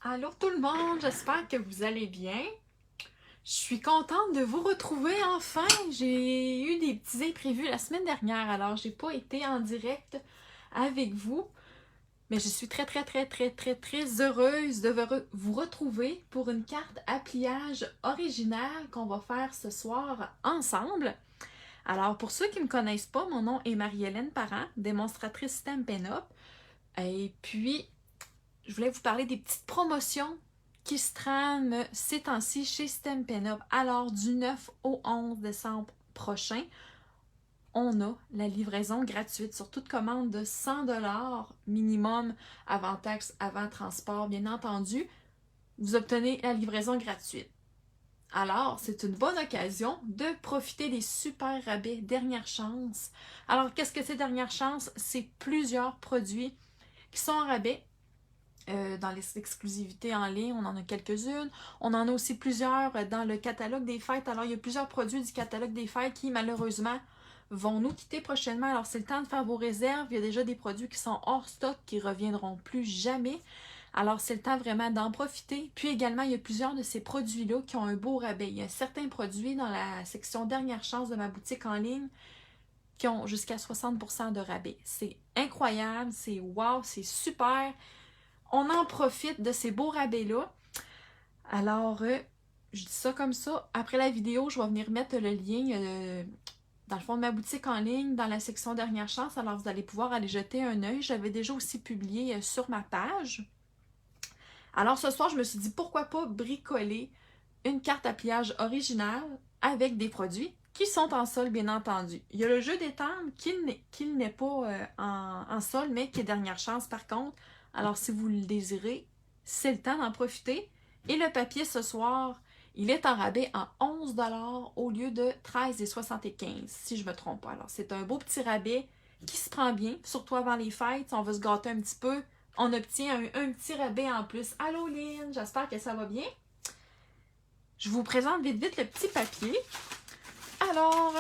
Allô tout le monde, j'espère que vous allez bien. Je suis contente de vous retrouver enfin. J'ai eu des petits imprévus la semaine dernière, alors j'ai pas été en direct avec vous. Mais je suis très heureuse de vous retrouver pour une carte à pliage originale qu'on va faire ce soir ensemble. Alors pour ceux qui ne me connaissent pas, mon nom est Marie-Hélène Parent, démonstratrice Stampin' Up. Et puis je voulais vous parler des petites promotions qui se trament ces temps-ci chez Stampin' Up. Alors, du 9 au 11 décembre prochain, on a la livraison gratuite sur toute commande de 100$ minimum avant taxe, avant transport, bien entendu. Vous obtenez la livraison gratuite. Alors, c'est une bonne occasion de profiter des super rabais dernière chance. Alors, qu'est-ce que c'est dernière chance? C'est plusieurs produits qui sont en rabais dans les exclusivités en ligne, on en a quelques-unes. On en a aussi plusieurs dans le catalogue des fêtes. Alors, il y a plusieurs produits du catalogue des fêtes qui, malheureusement, vont nous quitter prochainement. Alors, c'est le temps de faire vos réserves. Il y a déjà des produits qui sont hors stock, qui ne reviendront plus jamais. Alors, c'est le temps vraiment d'en profiter. Puis également, il y a plusieurs de ces produits-là qui ont un beau rabais. Il y a certains produits dans la section dernière chance de ma boutique en ligne qui ont jusqu'à 60% de rabais. C'est incroyable, c'est wow, c'est super. On en profite de ces beaux rabais-là. Alors, je dis ça comme ça. Après la vidéo, je vais venir mettre le lien dans le fond de ma boutique en ligne, dans la section Dernière Chance. Alors, vous allez pouvoir aller jeter un œil. J'avais déjà aussi publié sur ma page. Alors, ce soir, je me suis dit, pourquoi pas bricoler une carte à pliage originale avec des produits qui sont en sol, bien entendu. Il y a le jeu des timbres qui n'est pas en sol, mais qui est Dernière Chance, par contre. Alors, si vous le désirez, c'est le temps d'en profiter. Et le papier, ce soir, il est en rabais en 11$ au lieu de 13,75$, si je ne me trompe pas. Alors, c'est un beau petit rabais qui se prend bien, surtout avant les fêtes. On va se gâter un petit peu. On obtient un petit rabais en plus. Allô, Lynn, j'espère que ça va bien. Je vous présente vite le petit papier. Alors,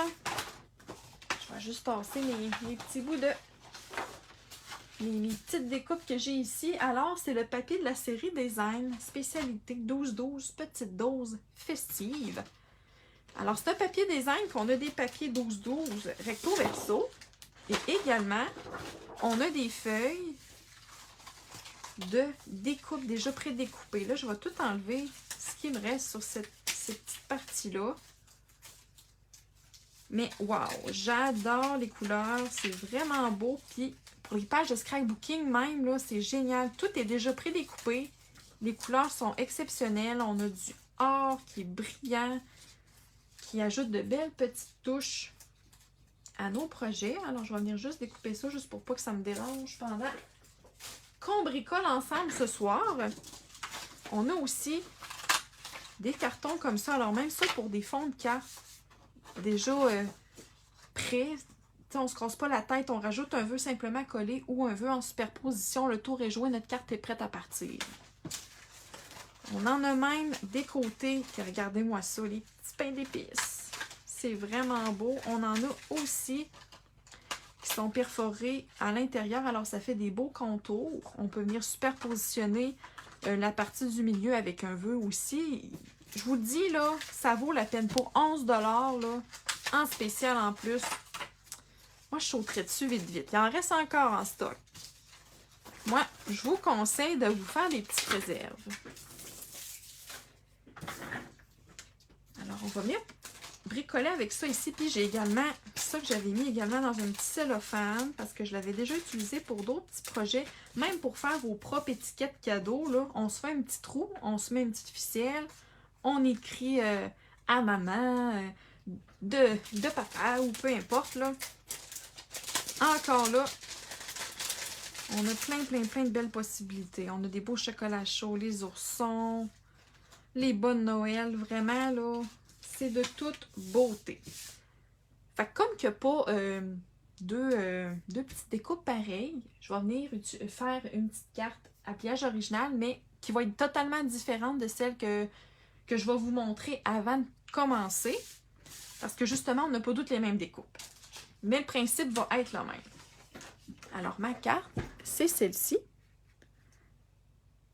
je vais juste tasser mes petits bouts de... mes petites découpes que j'ai ici. Alors, c'est le papier de la série Design, spécialité 12-12, petite dose festive. Alors, c'est un papier design qu'on a des papiers 12-12 recto verso. Et également, on a des feuilles de découpe déjà pré-découpées. Là, je vais tout enlever ce qui me reste sur cette petite partie-là. Mais wow, j'adore les couleurs, c'est vraiment beau. Puis pour les pages de scrapbooking même, là, c'est génial. Tout est déjà pré-découpé. Les couleurs sont exceptionnelles. On a du or qui est brillant, qui ajoute de belles petites touches à nos projets. Alors, je vais venir juste découper ça, juste pour pas que ça me dérange pendant qu'on bricole ensemble ce soir. On a aussi des cartons comme ça. Alors, même ça pour des fonds de cartes déjà prêts. On ne se casse pas la tête, on rajoute un vœu simplement collé ou un vœu en superposition. Le tour est joué, notre carte est prête à partir. On en a même des côtés. Regardez-moi ça, les petits pains d'épices. C'est vraiment beau. On en a aussi qui sont perforés à l'intérieur. Alors, ça fait des beaux contours. On peut venir superpositionner la partie du milieu avec un vœu aussi. Je vous le dis, là, ça vaut la peine pour 11$, là, en spécial en plus. Moi, je sauterais dessus vite. Il en reste encore en stock. Moi, je vous conseille de vous faire des petites réserves. Alors, on va venir bricoler avec ça ici. Puis, j'ai également ça que j'avais mis également dans un petit cellophane parce que je l'avais déjà utilisé pour d'autres petits projets. Même pour faire vos propres étiquettes cadeaux, là, on se fait un petit trou, on se met une petite ficelle, on écrit à maman, de papa ou peu importe, là. Encore là, on a plein de belles possibilités. On a des beaux chocolats chauds, les oursons, les bas de Noël, vraiment, là, c'est de toute beauté. Fait que comme qu'il n'y a pas deux petites découpes pareilles, je vais venir faire une petite carte à pliage original, mais qui va être totalement différente de celle que je vais vous montrer avant de commencer. Parce que justement, on n'a pas toutes les mêmes découpes. Mais le principe va être le même. Alors, ma carte, c'est celle-ci.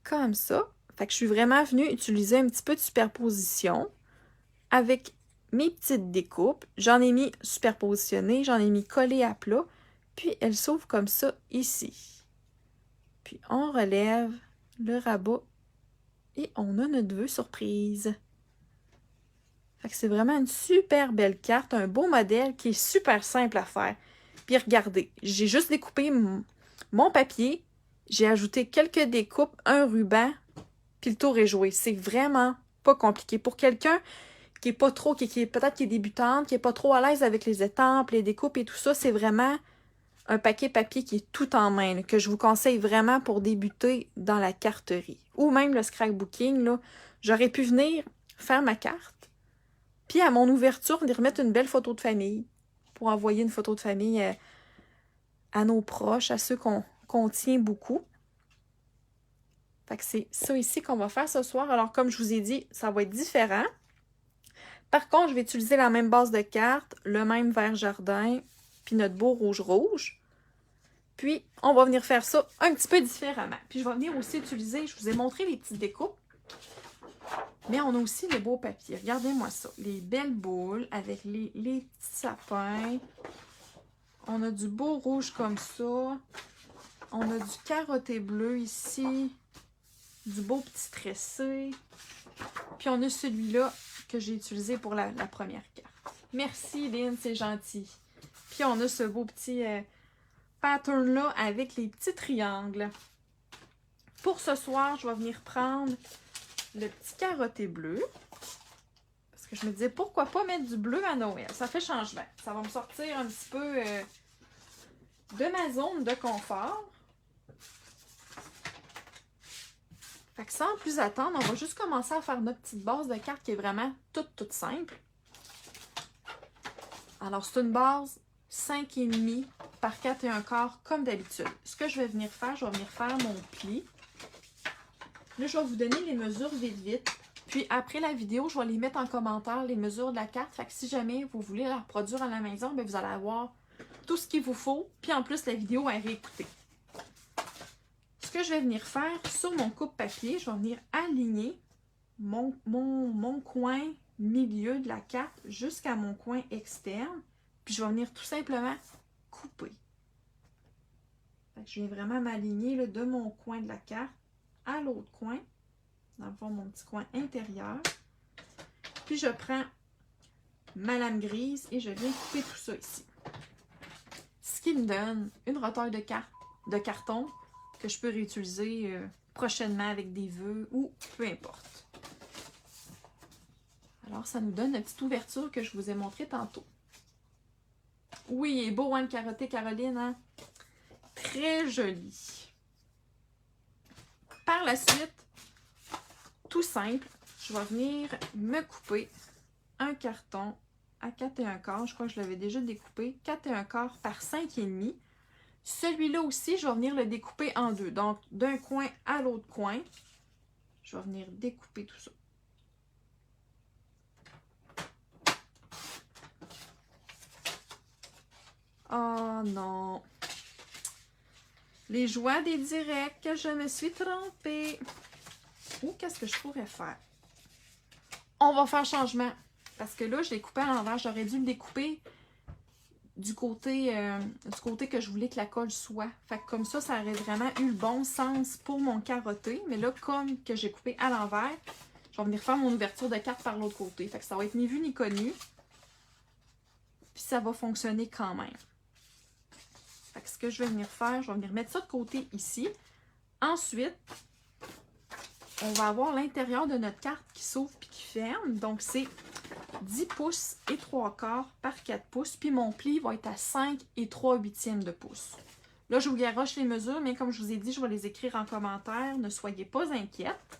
Comme ça. Fait que je suis vraiment venue utiliser un petit peu de superposition avec mes petites découpes. J'en ai mis superpositionnées, j'en ai mis collées à plat, puis elle s'ouvre comme ça ici. Puis on relève le rabat et on a notre vœu surprise. Fait que c'est vraiment une super belle carte, un beau modèle qui est super simple à faire. Puis regardez, j'ai juste découpé mon papier, j'ai ajouté quelques découpes, un ruban, puis le tour est joué. C'est vraiment pas compliqué. Pour quelqu'un qui est pas trop, qui est peut-être qui est débutante, qui est pas trop à l'aise avec les étampes, les découpes et tout ça, c'est vraiment un paquet papier qui est tout en main, là, que je vous conseille vraiment pour débuter dans la carterie. Ou même le scrapbooking, là. J'aurais pu venir faire ma carte, puis à mon ouverture, venir remettre une belle photo de famille pour envoyer une photo de famille à nos proches, à ceux qu'on tient beaucoup. Fait que c'est ça ici qu'on va faire ce soir. Alors, comme je vous ai dit, ça va être différent. Par contre, je vais utiliser la même base de cartes, le même vert jardin, puis notre beau rouge-rouge. Puis, on va venir faire ça un petit peu différemment. Puis, je vais venir aussi utiliser, je vous ai montré les petites découpes, mais on a aussi le beau papier. Regardez-moi ça. Les belles boules avec les petits sapins. On a du beau rouge comme ça. On a du carotté bleu ici. Du beau petit tressé. Puis on a celui-là que j'ai utilisé pour la première carte. Merci Lynn, c'est gentil. Puis on a ce beau petit pattern-là avec les petits triangles. Pour ce soir, je vais venir prendre le petit carotté bleu. Parce que je me disais, pourquoi pas mettre du bleu à Noël? Ça fait changement. Ça va me sortir un petit peu de ma zone de confort. Fait que sans plus attendre, on va juste commencer à faire notre petite base de cartes qui est vraiment toute simple. Alors, c'est une base 5,5 par 4,25 comme d'habitude. Ce que je vais venir faire, je vais venir faire mon pli. Là, je vais vous donner les mesures vite. Puis après la vidéo, je vais les mettre en commentaire, les mesures de la carte. Fait que si jamais vous voulez la reproduire à la maison, bien, vous allez avoir tout ce qu'il vous faut. Puis en plus, la vidéo à réécouter. Ce que je vais venir faire sur mon coupe-papier, je vais venir aligner mon coin milieu de la carte jusqu'à mon coin externe. Puis je vais venir tout simplement couper. Fait que je viens vraiment m'aligner de mon coin de la carte à l'autre coin. Dans le fond, mon petit coin intérieur. Puis je prends ma lame grise et je viens couper tout ça ici. Ce qui me donne une retaille de carton que je peux réutiliser prochainement avec des vœux ou peu importe. Alors, ça nous donne la petite ouverture que je vous ai montrée tantôt. Oui, il est beau, hein, le carotté, Caroline, hein? Très joli. Par la suite, tout simple, je vais venir me couper un carton à 4,25. Je crois que je l'avais déjà découpé. 4,25 par 5,5. Celui-là aussi, je vais venir le découper en deux. Donc, d'un coin à l'autre coin, je vais venir découper tout ça. Oh non! Les joies des directs, je me suis trompée. Ou qu'est-ce que je pourrais faire? On va faire changement. Parce que là, je l'ai coupé à l'envers. J'aurais dû le découper du côté que je voulais que la colle soit. Fait que comme ça aurait vraiment eu le bon sens pour mon carotté. Mais là, comme que j'ai coupé à l'envers, je vais venir faire mon ouverture de carte par l'autre côté. Fait que ça va être ni vu ni connu. Puis ça va fonctionner quand même. Fait que ce que je vais venir faire, je vais venir mettre ça de côté ici. Ensuite, on va avoir l'intérieur de notre carte qui s'ouvre puis qui ferme. Donc, c'est 10 pouces et 3/4 par 4 pouces. Puis mon pli va être à 5 et 3/8 de pouce. Là, je vous garoche les mesures, mais comme je vous ai dit, je vais les écrire en commentaire. Ne soyez pas inquiètes.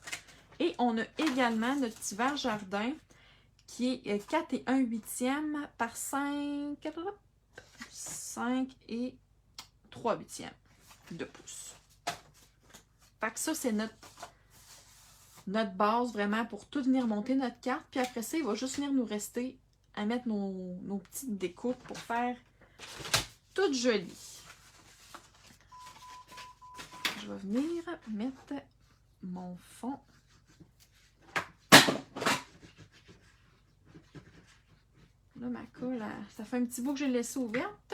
Et on a également notre petit verre jardin qui est 4 et 1/8 par 5 et 3/8 de pouce. Fait que ça, c'est notre base vraiment pour tout venir monter notre carte. Puis après ça, il va juste venir nous rester à mettre nos petites découpes pour faire tout joli. Je vais venir mettre mon fond Là, ma colle, ça fait un petit bout que je l'ai laissée ouverte.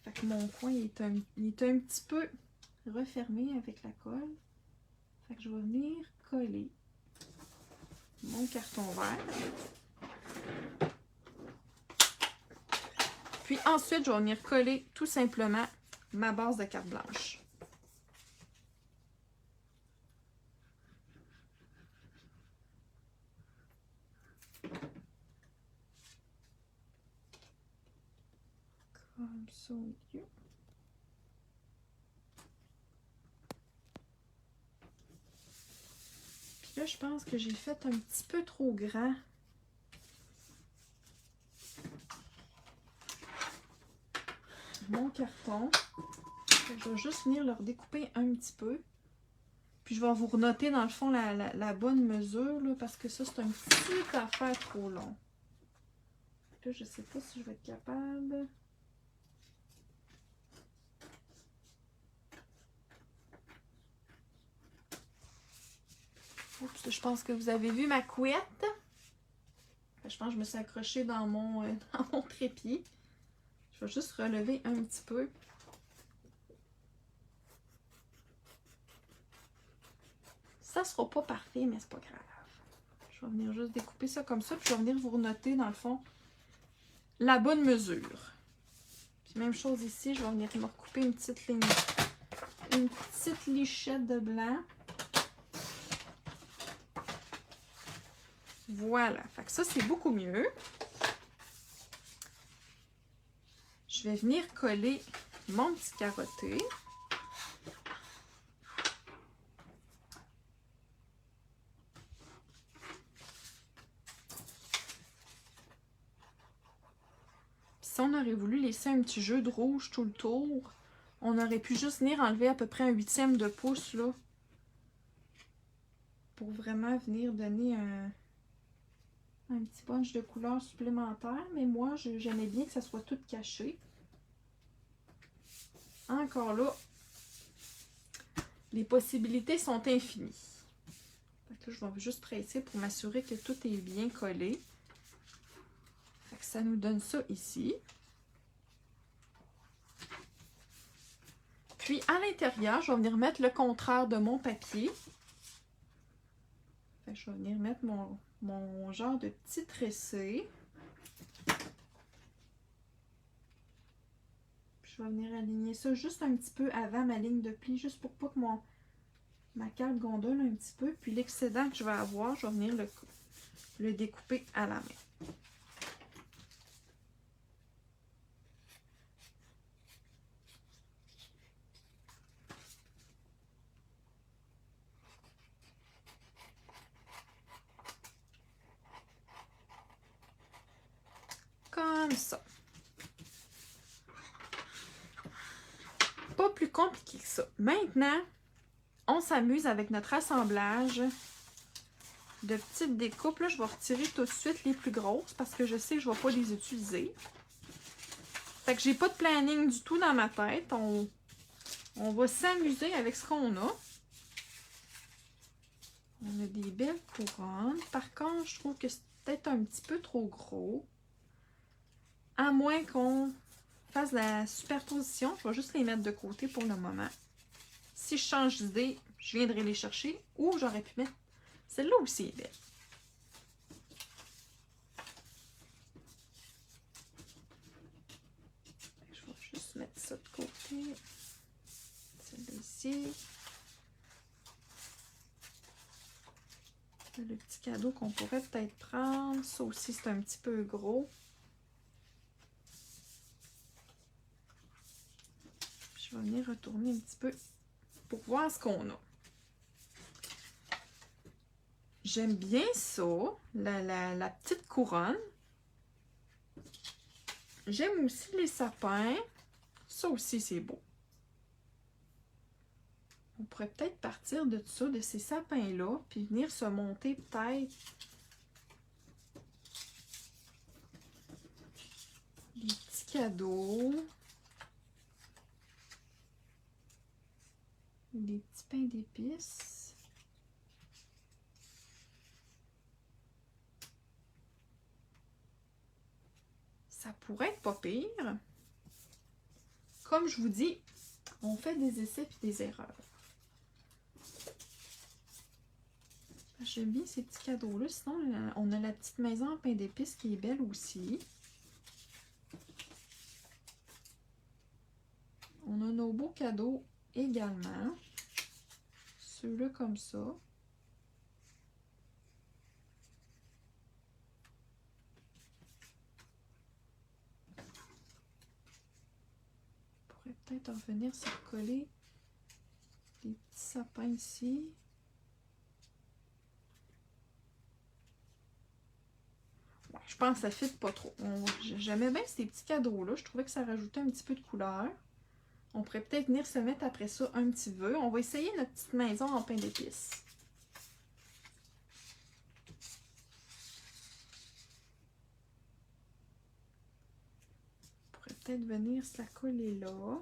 Fait que mon coin il est un petit peu refermé avec la colle. Fait que je vais venir coller mon carton vert. Puis ensuite, je vais venir coller tout simplement ma base de carte blanche. Comme ça au milieu. Puis là, je pense que j'ai fait un petit peu trop grand. Mon carton. Je vais juste venir le redécouper un petit peu. Puis je vais vous renoter dans le fond la bonne mesure, là, parce que ça, c'est un petit affaire trop long. Là, je sais pas si je vais être capable. Oups, je pense que vous avez vu ma couette. Je pense que je me suis accrochée dans mon trépied. Je vais juste relever un petit peu. Ça sera pas parfait, mais c'est pas grave. Je vais venir juste découper ça comme ça, puis je vais venir vous renoter dans le fond la bonne mesure. Puis même chose ici, je vais venir me recouper une petite ligne, une petite lichette de blanc. Voilà, fait que ça c'est beaucoup mieux. Je vais venir coller mon petit carotté. Si on aurait voulu laisser un petit jeu de rouge tout le tour, on aurait pu juste venir enlever à peu près un 1/8 de pouce là. Pour vraiment venir donner un petit punch de couleur supplémentaire. Mais moi, j'aimais bien que ça soit tout caché. Encore là, les possibilités sont infinies. Fait que là, je vais juste presser pour m'assurer que tout est bien collé. Fait que ça nous donne ça ici. Puis à l'intérieur, je vais venir mettre le contraire de mon papier. Fait que je vais venir mettre mon genre de petit tressé. Puis je vais venir aligner ça juste un petit peu avant ma ligne de pli, juste pour pas que ma carte gondole un petit peu. Puis l'excédent que je vais avoir, je vais venir le découper à la main. Comme ça. Pas plus compliqué que ça. Maintenant, on s'amuse avec notre assemblage de petites découpes. Là, je vais retirer tout de suite les plus grosses parce que je sais que je ne vais pas les utiliser. Fait que j'ai pas de planning du tout dans ma tête. On va s'amuser avec ce qu'on a. On a des belles couronnes. Par contre, je trouve que c'est peut-être un petit peu trop gros. À moins qu'on fasse la superposition, je vais juste les mettre de côté pour le moment. Si je change d'idée, je viendrai les chercher. Ou j'aurais pu mettre celle-là aussi est belle. Je vais juste mettre ça de côté. Celle-là ici. Le petit cadeau qu'on pourrait peut-être prendre. Ça aussi, c'est un petit peu gros. Je vais venir retourner un petit peu pour voir ce qu'on a. J'aime bien ça, la petite couronne. J'aime aussi les sapins. Ça aussi, c'est beau. On pourrait peut-être partir de ça, de ces sapins-là, puis venir se monter peut-être des petits cadeaux. Des petits pains d'épices. ça pourrait être pas pire. Comme je vous dis, on fait des essais et des erreurs. J'aime bien ces petits cadeaux-là. Sinon, on a la petite maison en pain d'épices qui est belle aussi. On a nos beaux cadeaux également. Ceux-là comme ça. On pourrait peut-être revenir se recoller des petits sapins ici. Ouais, je pense que ça ne fit pas trop. J'aimais bien ces petits cadeaux-là. Je trouvais que ça rajoutait un petit peu de couleur. On pourrait peut-être venir se mettre après ça un petit vœu. On va essayer notre petite maison en pain d'épices. On pourrait peut-être venir se la coller là.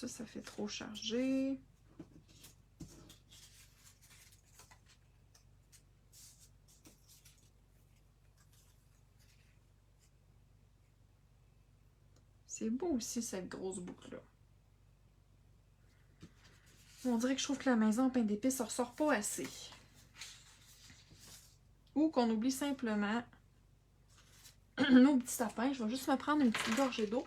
Ça fait trop chargé. C'est beau aussi, cette grosse boucle-là. On dirait que je trouve que la maison en pain d'épices ne ressort pas assez. Ou qu'on oublie simplement nos petits sapins. Je vais juste me prendre une petite gorgée d'eau.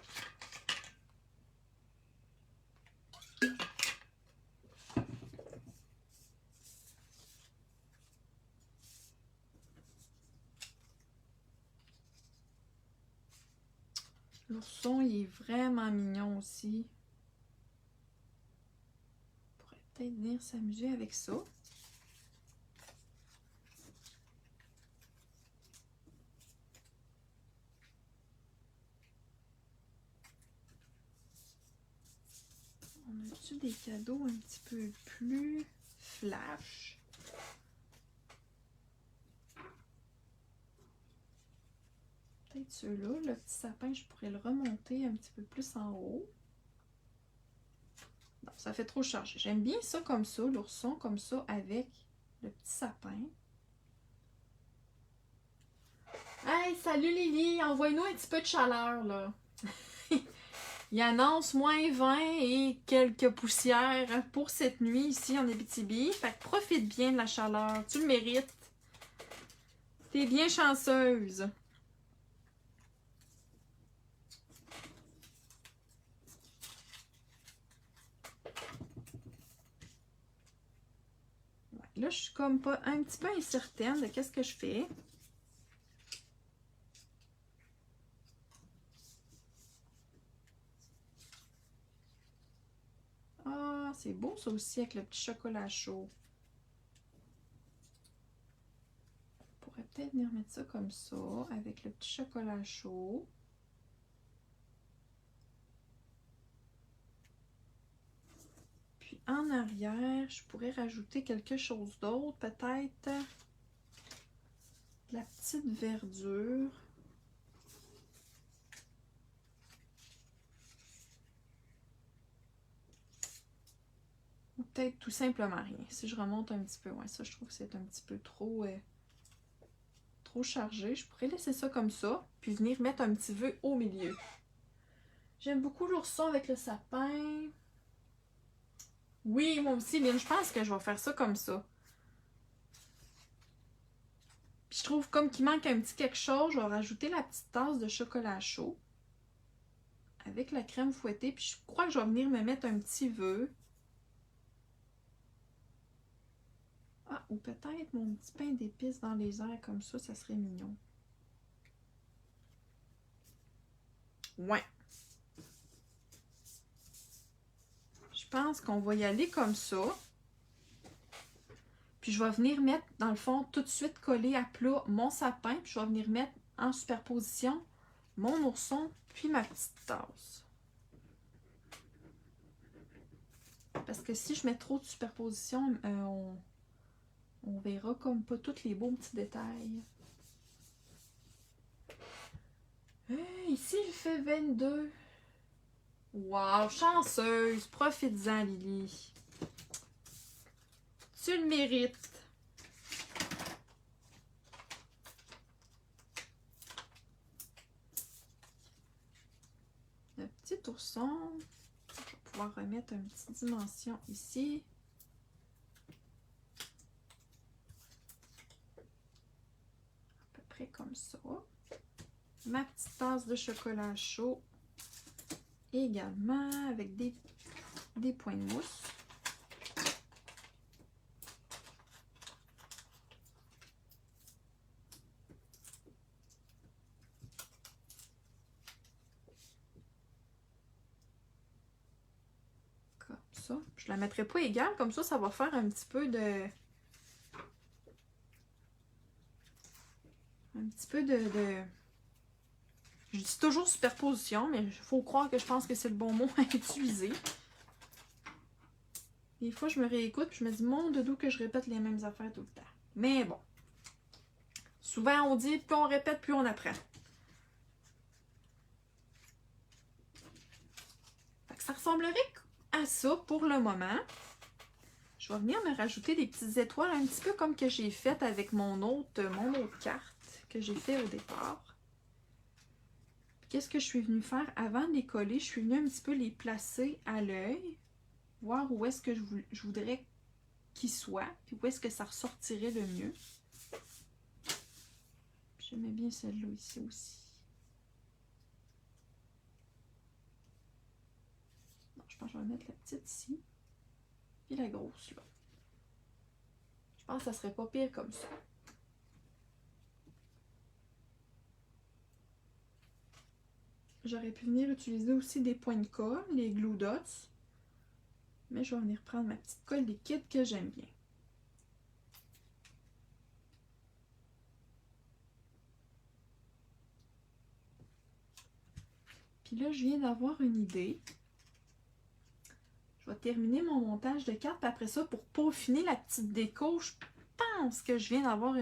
L'ourson, il est vraiment mignon aussi. On pourrait peut-être venir s'amuser avec ça. On a-tu des cadeaux un petit peu plus flash? Peut-être ceux-là. Le petit sapin, je pourrais le remonter un petit peu plus en haut. Non, ça fait trop chargé. J'aime bien ça comme ça, l'ourson comme ça, avec le petit sapin. Hey, salut Lily! Envoie-nous un petit peu de chaleur, là. Il annonce -20 et quelques poussières pour cette nuit ici en Abitibi. Fait que profite bien de la chaleur. Tu le mérites. T'es bien chanceuse. Ouais, là, je suis comme pas un petit peu incertaine de qu'est-ce que je fais. Ah, c'est beau ça aussi avec le petit chocolat chaud. On pourrait peut-être venir mettre ça comme ça, avec le petit chocolat chaud. Puis en arrière, je pourrais rajouter quelque chose d'autre, peut-être la petite verdure. Ou peut-être tout simplement rien. Si je remonte un petit peu, ouais, ça je trouve que c'est un petit peu trop chargé. Je pourrais laisser ça comme ça, puis venir mettre un petit vœu au milieu. J'aime beaucoup l'ourson avec le sapin. Oui, moi aussi, Lynn, je pense que je vais faire ça comme ça. Puis je trouve comme qu'il manque un petit quelque chose, je vais rajouter la petite tasse de chocolat chaud avec la crème fouettée. Puis je crois que je vais venir me mettre un petit vœu. Ah, ou peut-être mon petit pain d'épices dans les airs comme ça serait mignon. Ouais. Je pense qu'on va y aller comme ça. Puis je vais venir mettre, dans le fond, tout de suite coller à plat mon sapin. Puis je vais venir mettre en superposition mon ourson, puis ma petite tasse. Parce que si je mets trop de superposition, on verra comme pas tous les beaux petits détails. Ici, il fait 22. Wow, chanceuse! Profites-en, Lily. Tu le mérites. Le petit ourson. Je vais pouvoir remettre une petite dimension ici. À peu près comme ça. Ma petite tasse de chocolat chaud. Également avec des points de mousse. Comme ça. Je la mettrai pas égale, comme ça va faire un petit peu de... Je dis toujours superposition, mais il faut croire que je pense que c'est le bon mot à utiliser. Des fois, je me réécoute et je me dis, mon doudou, que je répète les mêmes affaires tout le temps. Mais bon. Souvent, on dit, plus on répète, plus on apprend. Fait que ça ressemblerait à ça pour le moment. Je vais venir me rajouter des petites étoiles, un petit peu comme que j'ai fait avec mon autre carte que j'ai fait au départ. Qu'est-ce que je suis venue faire avant de les coller? Je suis venue un petit peu les placer à l'œil, voir où est-ce que je voudrais qu'ils soient, puis où est-ce que ça ressortirait le mieux. J'aimais bien celle-là ici aussi. Non, je pense que je vais mettre la petite ici, puis la grosse là. Je pense que ça serait pas pire comme ça. J'aurais pu venir utiliser aussi des points de colle, les glue dots. Mais je vais venir prendre ma petite colle liquide que j'aime bien. Puis là, je viens d'avoir une idée. Je vais terminer mon montage de cartes. Après ça, pour peaufiner la petite déco, je pense que je viens d'avoir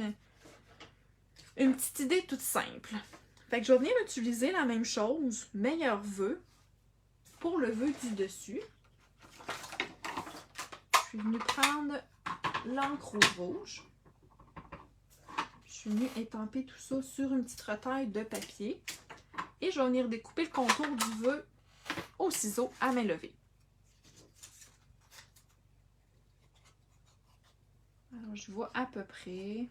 une petite idée toute simple. Fait que je vais venir utiliser la même chose, meilleur vœu, pour le vœu du dessus. Je suis venue prendre l'encre rouge. Je suis venue étamper tout ça sur une petite retaille de papier. Et je vais venir découper le contour du vœu au ciseau à main levée. Alors, je vois à peu près.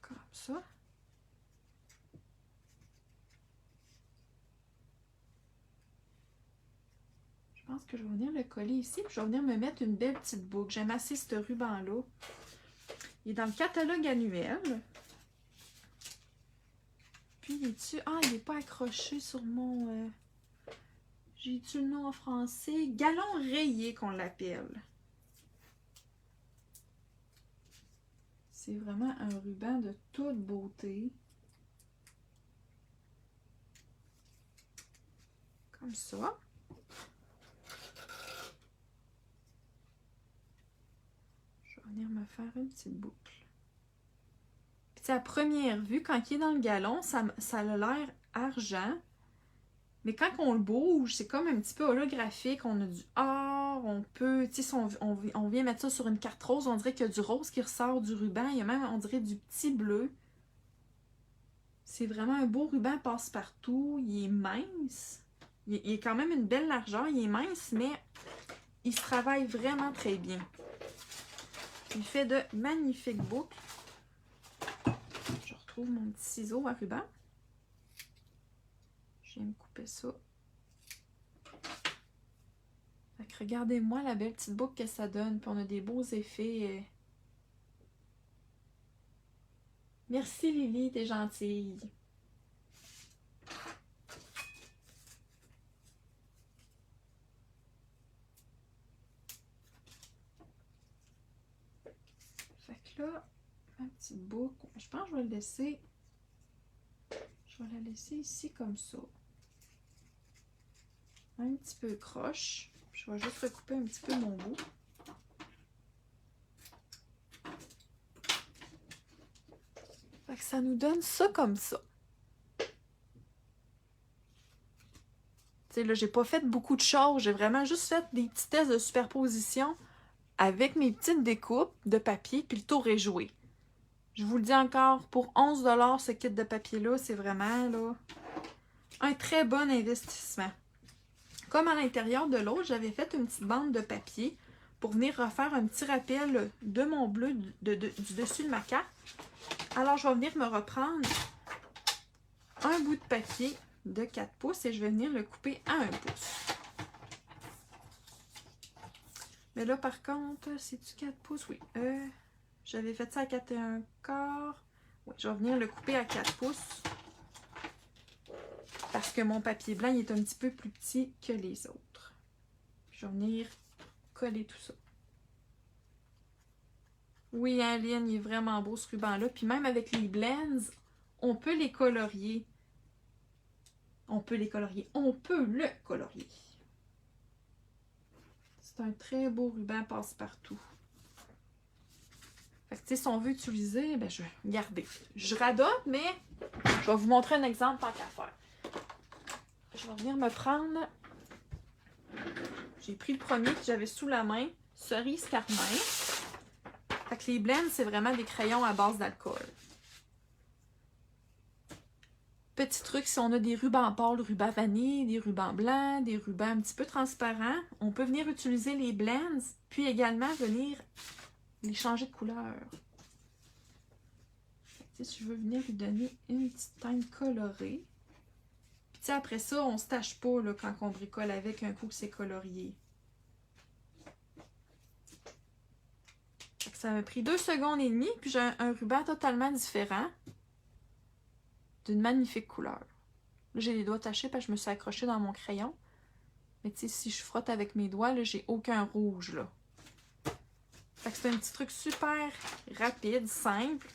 Comme ça. Je pense que je vais venir le coller ici, puis je vais venir me mettre une belle petite boucle. J'aime assez ce ruban-là. Il est dans le catalogue annuel. Puis, il est dessus. Ah, il n'est pas accroché sur mon... J'ai-tu le nom en français? Galon rayé qu'on l'appelle. C'est vraiment un ruban de toute beauté. Comme ça. Je vais venir me faire une petite boucle. Puis à première vue, quand il est dans le galon, ça a l'air argent. Mais quand on le bouge, c'est comme un petit peu holographique. On a du or, on peut... Tu sais, si on vient mettre ça sur une carte rose, on dirait qu'il y a du rose qui ressort du ruban. Il y a même, on dirait, du petit bleu. C'est vraiment un beau ruban passe-partout. Il est mince. Il est quand même une belle largeur. Il est mince, mais il se travaille vraiment très bien. Il fait de magnifiques boucles. Je retrouve mon petit ciseau à ruban. Je viens me couper ça. Fait que regardez-moi la belle petite boucle que ça donne. Puis on a des beaux effets. Merci Lily, t'es gentille. Fait que là, ma petite boucle, je pense que je vais le laisser Je vais la laisser ici comme ça. Un petit peu croche. Je vais juste recouper un petit peu mon bout. Fait que ça nous donne ça comme ça. Tu sais, là, j'ai pas fait beaucoup de choses. J'ai vraiment juste fait des petits tests de superposition avec mes petites découpes de papier, puis le tour est joué. Je vous le dis encore, pour 11 $, ce kit de papier-là, c'est vraiment là, un très bon investissement. Comme à l'intérieur de l'autre, j'avais fait une petite bande de papier pour venir refaire un petit rappel de mon bleu du dessus de ma carte. Alors, je vais venir me reprendre un bout de papier de 4 pouces et je vais venir le couper à 1 pouce. Mais là, par contre, c'est-tu 4 pouces? Oui. J'avais fait ça à 4,25. Oui, je vais venir le couper à 4 pouces. Parce que mon papier blanc il est un petit peu plus petit que les autres. Je vais venir coller tout ça. Oui, Aline, il est vraiment beau ce ruban-là. Puis même avec les blends, on peut les colorier. On peut les colorier. On peut le colorier. C'est un très beau ruban passe-partout. Fait que, tu sais, si on veut utiliser, ben, je vais garder. Je radote, mais je vais vous montrer un exemple tant qu'à faire. Je vais venir me prendre... J'ai pris le premier que j'avais sous la main, Cerise Carmin. Fait que les blends, c'est vraiment des crayons à base d'alcool. Petit truc, si on a des rubans pâles, rubans vanille, des rubans blancs, des rubans un petit peu transparents, on peut venir utiliser les blends, puis également venir les changer de couleur. Si je veux venir lui donner une petite teinte colorée. Puis après ça, on se tâche pas là, quand on bricole avec un coup que c'est colorié. Ça m'a pris 2 secondes et demie, puis j'ai un ruban totalement différent. D'une magnifique couleur. Là, j'ai les doigts tachés parce que je me suis accrochée dans mon crayon. Mais tu sais, si je frotte avec mes doigts, là, j'ai aucun rouge, là. Fait que c'est un petit truc super rapide, simple.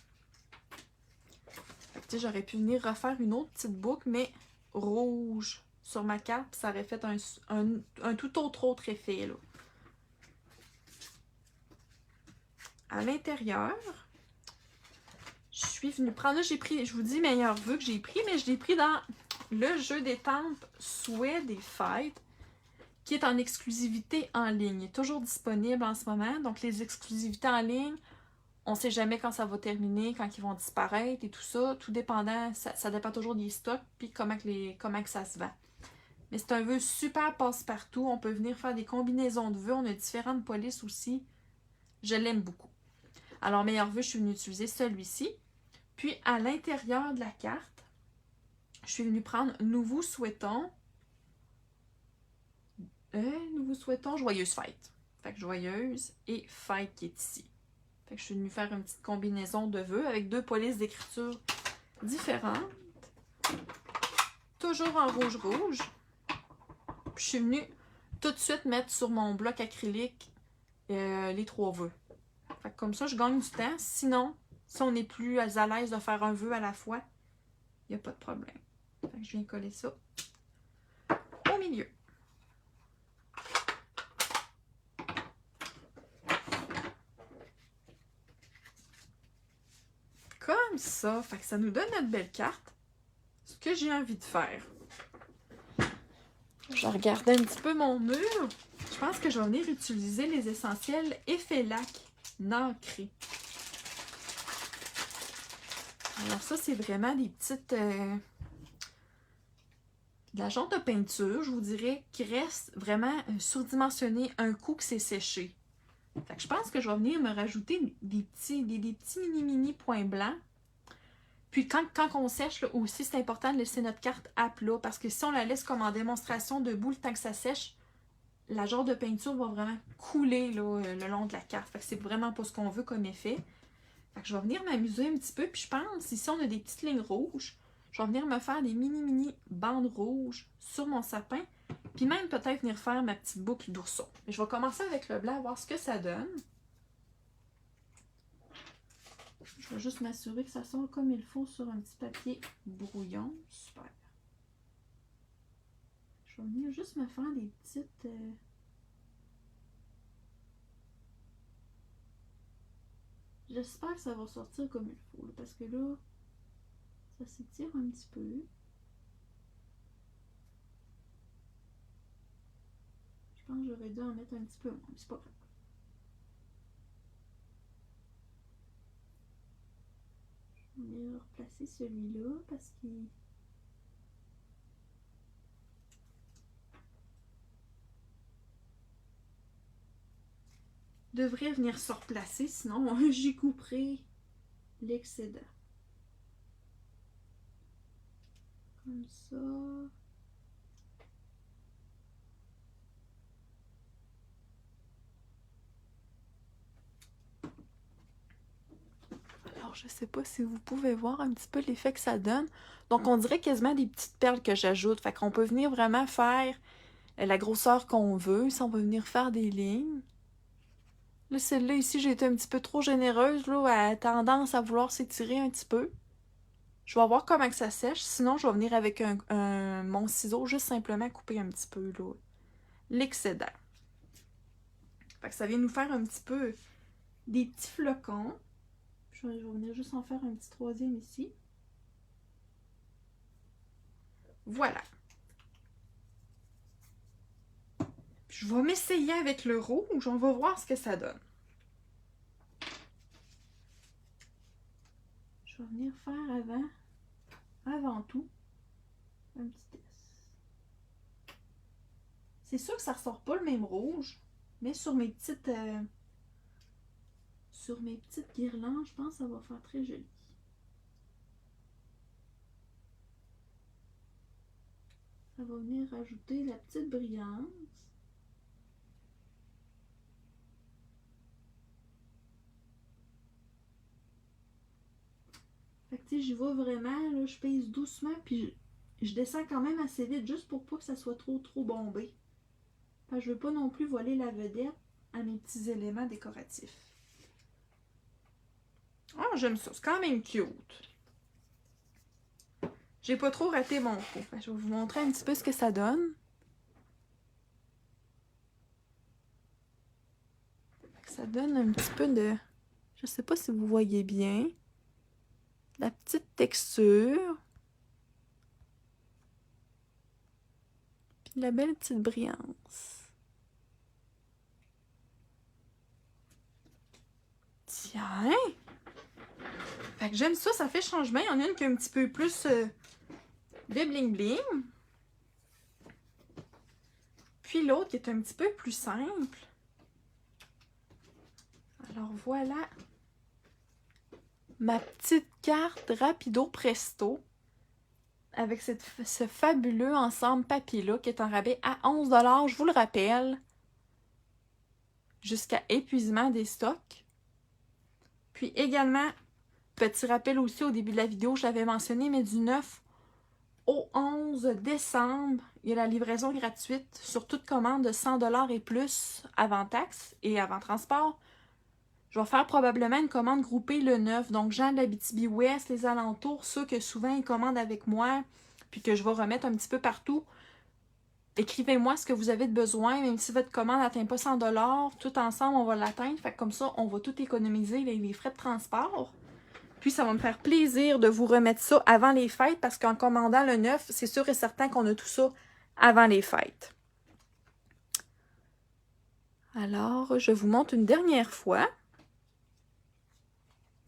Fait que tu sais, j'aurais pu venir refaire une autre petite boucle, mais rouge sur ma carte, puis ça aurait fait un tout autre effet, là. À l'intérieur, je suis venue prendre, là j'ai pris, je vous dis meilleur vœu que j'ai pris, mais je l'ai pris dans le jeu d'étampes Souhait des fêtes, qui est en exclusivité en ligne. Il est toujours disponible en ce moment, donc les exclusivités en ligne, on ne sait jamais quand ça va terminer, quand ils vont disparaître et tout ça, tout dépendant, ça dépend toujours des stocks, puis comment que ça se vend. Mais c'est un vœu super passe-partout, on peut venir faire des combinaisons de vœux, on a différentes polices aussi, je l'aime beaucoup. Alors, meilleur vœu, je suis venue utiliser celui-ci. Puis, à l'intérieur de la carte, je suis venue prendre Nous vous souhaitons joyeuse fête. Fait que joyeuse et fête qui est ici. Fait que je suis venue faire une petite combinaison de vœux avec 2 polices d'écriture différentes. Toujours en rouge-rouge. Puis, je suis venue tout de suite mettre sur mon bloc acrylique les 3 vœux. Fait que comme ça, je gagne du temps. Sinon, si on n'est plus à l'aise de faire un vœu à la fois, il n'y a pas de problème. Fait que je viens coller ça au milieu. Comme ça. Fait que ça nous donne notre belle carte. Ce que j'ai envie de faire. Je regardais un petit peu mon mur. Je pense que je vais venir utiliser les essentiels Effet Lac nacré. Alors ça, c'est vraiment des petites... de la genre de peinture, je vous dirais, qui reste vraiment surdimensionnée un coup que c'est séché. Fait que je pense que je vais venir me rajouter des petits mini points blancs. Puis quand on sèche, là, aussi, c'est important de laisser notre carte à plat, parce que si on la laisse comme en démonstration debout le temps que ça sèche, la genre de peinture va vraiment couler là, le long de la carte. Fait que c'est vraiment pas ce qu'on veut comme effet. Fait que je vais venir m'amuser un petit peu. Puis je pense, ici on a des petites lignes rouges. Je vais venir me faire des mini bandes rouges sur mon sapin. Puis même peut-être venir faire ma petite boucle d'ourson. Je vais commencer avec le blanc, voir ce que ça donne. Je Je vais juste m'assurer que ça sort comme il faut sur un petit papier brouillon. Super. Je vais venir juste me faire des petites... J'espère que ça va sortir comme il faut, là, parce que là, ça s'étire un petit peu. Je pense que j'aurais dû en mettre un petit peu moins, mais c'est pas grave. Je vais venir replacer celui-là parce qu'il... devrait venir se replacer, sinon j'y couperai l'excédent. Comme ça. Alors, je sais pas si vous pouvez voir un petit peu l'effet que ça donne. Donc, on dirait quasiment des petites perles que j'ajoute. Fait qu'on peut venir vraiment faire la grosseur qu'on veut. Si on va venir faire des lignes. Là, celle-là ici, j'ai été un petit peu trop généreuse. Là, elle a tendance à vouloir s'étirer un petit peu. Je vais voir comment que ça sèche. Sinon, je vais venir avec mon ciseau, juste simplement couper un petit peu là, l'excédent. Fait que ça vient nous faire un petit peu des petits flocons. Je vais venir juste en faire un petit troisième ici. Voilà. Je vais m'essayer avec le rouge. On va voir ce que ça donne. Je vais venir faire avant tout, un petit test. C'est sûr que ça ressort pas le même rouge, mais sur mes petites guirlandes, je pense que ça va faire très joli. Ça va venir rajouter la petite brillance. Fait que tu sais, j'y vais vraiment, là, je pèse doucement, puis je descends quand même assez vite, juste pour pas que ça soit trop bombé. Fait que je veux pas non plus voler la vedette à mes petits éléments décoratifs. Oh, j'aime ça, c'est quand même cute. J'ai pas trop raté mon coup. Je vais vous montrer un petit peu ce que ça donne. Ça donne un petit peu de... Je sais pas si vous voyez bien. La petite texture. Puis la belle petite brillance. Tiens! Fait que j'aime ça, ça fait changement. Il y en a une qui est un petit peu plus de bling-bling. Puis l'autre qui est un petit peu plus simple. Alors voilà ma petite carte Rapido Presto avec ce fabuleux ensemble papier-là qui est en rabais à 11 $, je vous le rappelle, jusqu'à épuisement des stocks. Puis également, petit rappel aussi au début de la vidéo, je l'avais mentionné, mais du 9 au 11 décembre, il y a la livraison gratuite sur toute commande de 100 $ et plus avant taxe et avant transport. Je vais faire probablement une commande groupée le 9. Donc, gens de l'Abitibi-Ouest, les alentours, ceux que souvent ils commandent avec moi, puis que je vais remettre un petit peu partout. Écrivez-moi ce que vous avez de besoin, même si votre commande n'atteint pas 100 $, tout ensemble, on va l'atteindre. Fait que comme ça, on va tout économiser les frais de transport. Puis, ça va me faire plaisir de vous remettre ça avant les fêtes, parce qu'en commandant le 9, c'est sûr et certain qu'on a tout ça avant les fêtes. Alors, je vous montre une dernière fois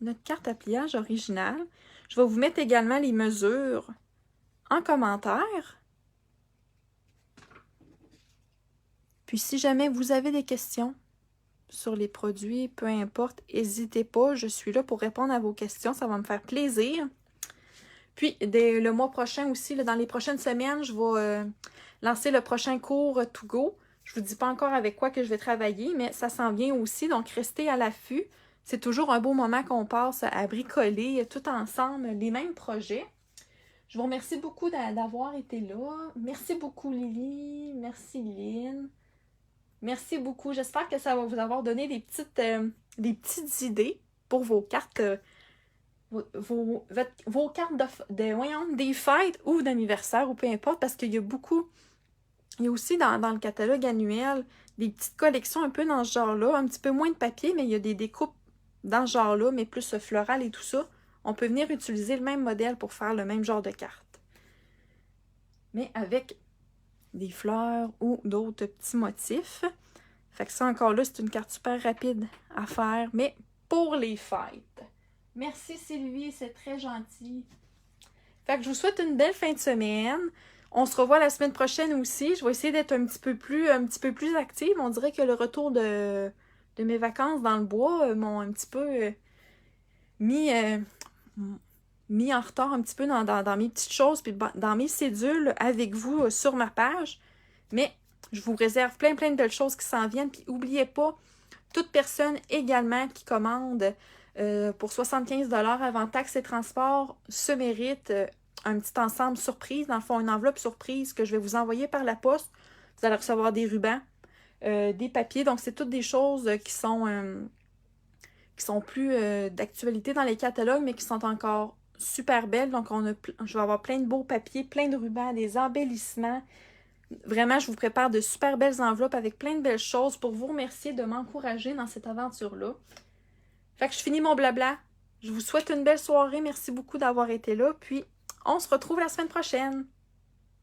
notre carte à pliage originale. Je vais vous mettre également les mesures en commentaire. Puis si jamais vous avez des questions sur les produits, peu importe, n'hésitez pas. Je suis là pour répondre à vos questions. Ça va me faire plaisir. Puis dès le mois prochain aussi, là, dans les prochaines semaines, je vais lancer le prochain cours To Go. Je ne vous dis pas encore avec quoi que je vais travailler, mais ça s'en vient aussi. Donc restez à l'affût. C'est toujours un beau moment qu'on passe à bricoler tout ensemble les mêmes projets. Je vous remercie beaucoup d'avoir été là. Merci beaucoup Lily. Merci Lynn. Merci beaucoup. J'espère que ça va vous avoir donné des petites idées pour vos cartes vos cartes voyons, des fêtes ou d'anniversaire ou peu importe, parce qu'il y a beaucoup. Il y a aussi dans le catalogue annuel des petites collections un peu dans ce genre-là, un petit peu moins de papier, mais il y a des découpes dans ce genre-là, mais plus floral et tout ça. On peut venir utiliser le même modèle pour faire le même genre de carte. Mais avec des fleurs ou d'autres petits motifs. Fait que ça, encore là, c'est une carte super rapide à faire, mais pour les fêtes. Merci Sylvie, c'est très gentil. Fait que je vous souhaite une belle fin de semaine. On se revoit la semaine prochaine aussi. Je vais essayer d'être un petit peu plus active. On dirait que le retour de mes vacances dans le bois m'ont un petit peu mis en retard un petit peu dans mes petites choses puis dans mes cédules avec vous sur ma page. Mais je vous réserve plein de belles choses qui s'en viennent. Puis n'oubliez pas, toute personne également qui commande pour 75$ avant taxes et transports se mérite un petit ensemble surprise. Dans le fond, une enveloppe surprise que je vais vous envoyer par la poste. Vous allez recevoir des rubans, des papiers. Donc, c'est toutes des choses qui sont plus d'actualité dans les catalogues, mais qui sont encore super belles. Donc, je vais avoir plein de beaux papiers, plein de rubans, des embellissements. Vraiment, je vous prépare de super belles enveloppes avec plein de belles choses pour vous remercier de m'encourager dans cette aventure-là. Fait que je finis mon blabla. Je vous souhaite une belle soirée. Merci beaucoup d'avoir été là. Puis, on se retrouve la semaine prochaine.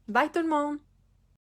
Bye tout le monde!